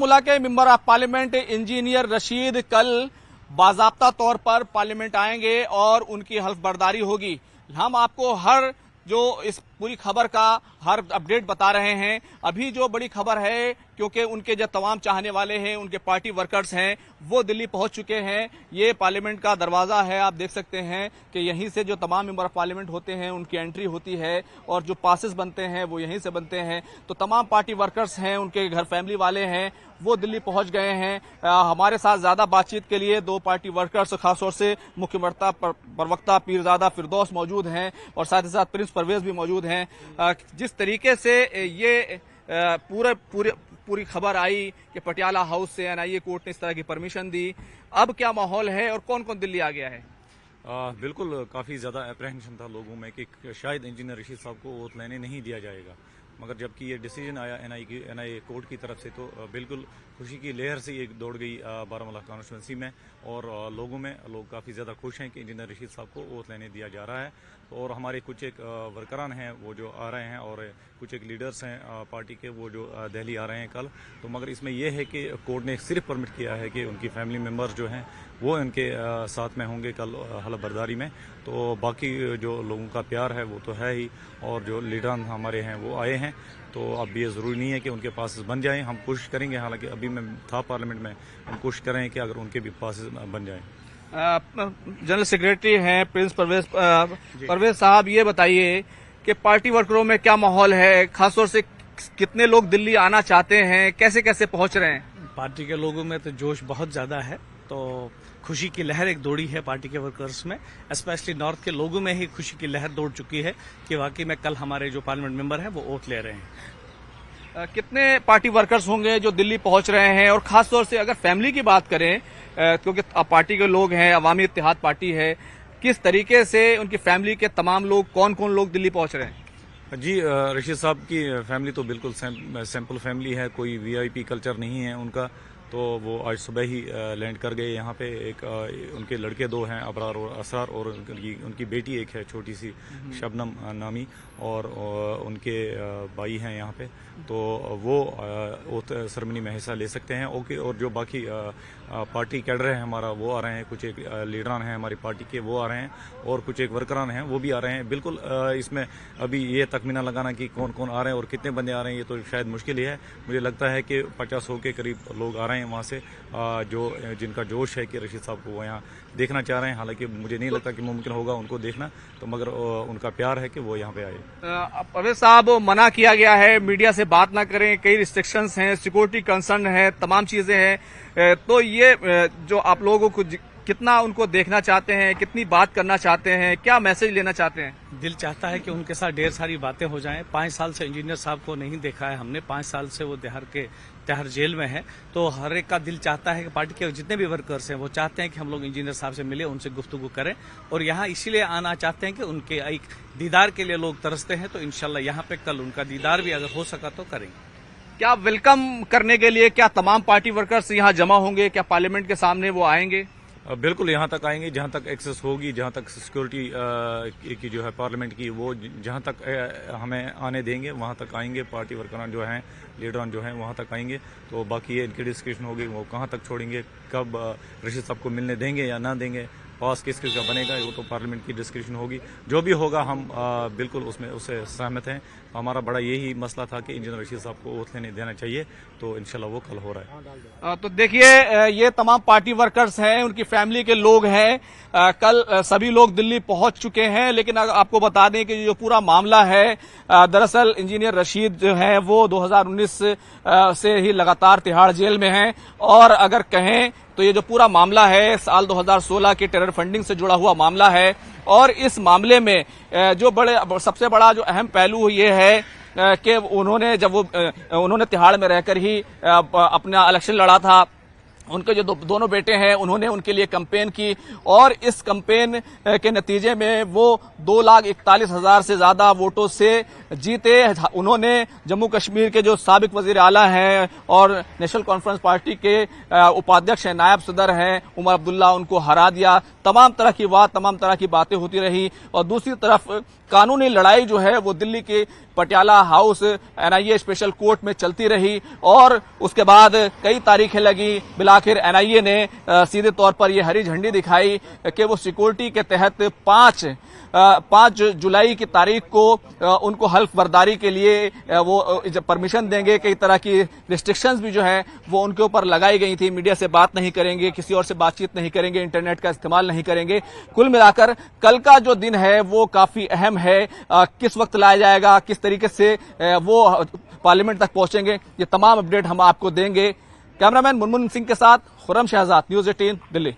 बारामूला के member of parliament engineer Rashid कल बाजाब्ता तौर पर पार्लियामेंट आएंगे और उनकी हल्फ बर्दारी होगी। हम आपको हर जो इस पूरी खबर का हर अपडेट बता रहे हैं। अभी जो बड़ी खबर है, क्योंकि उनके जो तमाम चाहने वाले हैं, उनके पार्टी वर्कर्स हैं, वो दिल्ली पहुंच चुके हैं। ये पार्लियामेंट का दरवाजा है, आप देख सकते हैं कि यहीं से जो तमाम मेंबर ऑफ पार्लियामेंट होते हैं उनकी एंट्री होती है और जो पासेस बनते हैं वो यहीं से बनते हैं। तो तमाम पार्टी वर्कर्स हैं, उनके घर फैमिली वाले हैं, वो दिल्ली पहुंच गए हैं। हमारे साथ ज्यादा बातचीत के लिए दो पार्टी वर्कर्स, खासतौर से मुख्य प्रवक्ता पीरजादा फिरदौस मौजूद हैं और साथ ही साथ प्रिंस परवेज भी मौजूद हैं। जिस तरीके से ये पूरी खबर आई कि पटियाला हाउस से एनआईए कोर्ट ने इस तरह की परमिशन दी, अब क्या माहौल है और कौन कौन दिल्ली आ गया है? बिल्कुल काफ़ी ज़्यादा अप्रहेंशन था लोगों में कि शायद इंजीनियर रशीद साहब को वोट लेने नहीं दिया जाएगा, मगर जबकि ये डिसीजन आया एनआईए कोर्ट की तरफ से तो बिल्कुल खुशी की लहर से ये दौड़ गई बारामूला कॉन्स्टिट्यूंसी में और लोग काफ़ी ज़्यादा खुश हैं कि इंजीनियर रशीद साहब को वोट लेने दिया जा रहा है। और हमारे कुछ एक वर्करान हैं वो जो आ रहे हैं और कुछ एक लीडर्स हैं पार्टी के, वो जो दिल्ली आ रहे हैं कल। तो मगर इसमें यह है कि कोर्ट ने सिर्फ परमिट किया है कि उनकी फैमिली मेम्बर्स जो हैं वो उनके साथ में होंगे कल हल्फ बर्दारी में। तो बाकी जो लोगों का प्यार है वो तो है ही, और जो लीडरान हमारे हैं वो आए हैं। तो अब ये ज़रूरी नहीं है कि उनके पासेस बन जाएं, हम कोशिश करेंगे, हालांकि अभी मैं था पार्लियामेंट में, हम कोशिश करें कि अगर उनके भी पासेस बन जाएं। जनरल सेक्रेटरी हैं प्रिंस परवेज साहब, ये बताइए कि पार्टी वर्करों में क्या माहौल है, खासतौर से कितने लोग दिल्ली आना चाहते हैं, कैसे कैसे पहुंच रहे हैं? पार्टी के लोगों में तो जोश बहुत ज्यादा है, तो खुशी की लहर एक दौड़ी है पार्टी के वर्कर्स में, स्पेशली नॉर्थ के लोगों में ही खुशी की लहर दौड़ चुकी है कि वाकई में कल हमारे जो पार्लियामेंट मेंबर हैं वो वोट ले रहे हैं। कितने पार्टी वर्कर्स होंगे जो दिल्ली पहुंच रहे हैं, और खासतौर से अगर फैमिली की बात करें, क्योंकि पार्टी के लोग हैं, अवामी इत्तेहाद पार्टी है, किस तरीके से उनकी फैमिली के तमाम लोग, कौन कौन लोग दिल्ली पहुंच रहे हैं? जी, रशीद साहब की फैमिली तो बिल्कुल सैंपल फैमिली है, कोई वीआईपी कल्चर नहीं है उनका। तो वो आज सुबह ही लैंड कर गए यहाँ पे। एक उनके लड़के दो हैं, अबरार और असरार, और उनकी बेटी एक है छोटी सी शबनम नामी, और उनके भाई हैं यहाँ पे। तो वो ओथ सेरेमनी में हिस्सा ले सकते हैं। ओके, और जो बाकी पार्टी कैडर है हमारा वो आ रहे हैं, कुछ एक लीडरान हैं हमारी पार्टी के वो आ रहे हैं, और कुछ एक वर्करान हैं वो भी आ रहे हैं। बिल्कुल इसमें अभी ये तखमीना लगाना कि कौन कौन आ रहे हैं और कितने बंदे आ रहे हैं ये तो शायद मुश्किल ही है। मुझे लगता है कि 50-100 के करीब लोग आ रहे हैं वहाँ से, जो जिनका जोश है कि रशीद साहब को वो यहाँ देखना चाह रहे हैं। हालांकि मुझे नहीं लगता कि मुमकिन होगा उनको देखना, तो मगर उनका प्यार है कि वो यहाँ पे आए। परवेज साहब, मना किया गया है मीडिया से बात ना करें, कई रिस्ट्रिक्शंस हैं, सिक्योरिटी कंसर्न है, तमाम चीजें हैं, तो ये जो आप लोगों को कितना उनको देखना चाहते हैं, कितनी बात करना चाहते हैं, क्या मैसेज लेना चाहते हैं? दिल चाहता है कि उनके साथ ढेर सारी बातें हो जाएं। 5 साल से इंजीनियर साहब को नहीं देखा है हमने, 5 साल से वो तिहाड़ जेल में है। तो हर एक का दिल चाहता है कि पार्टी के जितने भी वर्कर्स हैं वो चाहते हैं कि हम लोग इंजीनियर साहब से मिले, उनसे गुफ्तगू करें, और यहाँ इसीलिए आना चाहते हैं कि उनके एक दीदार के लिए लोग तरसते हैं। तो इंशाल्लाह यहाँ पे कल उनका दीदार भी अगर हो सका तो करेंगे। क्या वेलकम करने के लिए क्या तमाम पार्टी वर्कर्स यहाँ जमा होंगे? क्या पार्लियामेंट के सामने वो आएंगे? बिल्कुल यहाँ तक आएंगे, जहाँ तक एक्सेस होगी, जहाँ तक सिक्योरिटी की जो है पार्लियामेंट की, वो जहाँ तक हमें आने देंगे वहाँ तक आएंगे। पार्टी वर्करान जो हैं, लीडरान जो हैं वहाँ तक आएंगे। तो बाकी ये इनकी डिस्कशन होगी वो कहाँ तक छोड़ेंगे, कब रशीद साहब को मिलने देंगे या ना देंगे, पास किस किस का बनेगा, वो तो पार्लियामेंट की डिस्कशन होगी। जो भी होगा हम बिल्कुल उससे सहमत हैं। हमारा बड़ा यही मसला था कि इंजीनियर रशीद साहब को वोट लेने देना चाहिए, तो इंशाल्लाह वो कल हो रहा है। तो देखिए, ये तमाम पार्टी वर्कर्स हैं, उनकी फैमिली के लोग हैं, कल सभी लोग दिल्ली पहुंच चुके हैं। लेकिन आपको बता दें कि जो पूरा मामला है, दरअसल इंजीनियर रशीद जो है वो 2019 से ही लगातार तिहाड़ जेल में हैं, और अगर कहें तो ये जो पूरा मामला है साल 2016 के टेरर फंडिंग से जुड़ा हुआ मामला है। और इस मामले में जो सबसे बड़ा जो अहम पहलू ये है कि उन्होंने तिहाड़ में रहकर ही अपना इलेक्शन लड़ा था। उनके जो दोनों बेटे हैं उन्होंने उनके लिए कैंपेन की, और इस कैंपेन के नतीजे में वो 2,41,000 से ज्यादा वोटों से जीते। उन्होंने जम्मू कश्मीर के जो साबिक वजीर आला हैं और नेशनल कॉन्फ्रेंस पार्टी के उपाध्यक्ष हैं, नायब सदर हैं उमर अब्दुल्ला, उनको हरा दिया। तमाम तरह की बातें होती रही, और दूसरी तरफ कानूनी लड़ाई जो है वो Delhi Patiala house NIA special court में चलती रही और उसके बाद कई तारीखें लगी। बिलाखिर एनआईए ने सीधे तौर पर यह हरी झंडी दिखाई कि वो सिक्योरिटी के तहत 5 जुलाई की तारीख को उनको हल्फ बर्दारी के लिए वो परमिशन देंगे। कई तरह की रिस्ट्रिक्शंस भी जो है वो उनके ऊपर लगाई गई थी। मीडिया से बात नहीं करेंगे, किसी और से बातचीत नहीं करेंगे, इंटरनेट का इस्तेमाल नहीं करेंगे। कुल मिलाकर कल का जो दिन है वो काफी अहम है। किस वक्त लाया जाएगा, किस तरीके से वो पार्लियामेंट तक पहुंचेंगे, ये तमाम अपडेट हम आपको देंगे। कैमरामैन मुनमुन सिंह के साथ खुर्रम शहजाद, न्यूज़ 18 दिल्ली।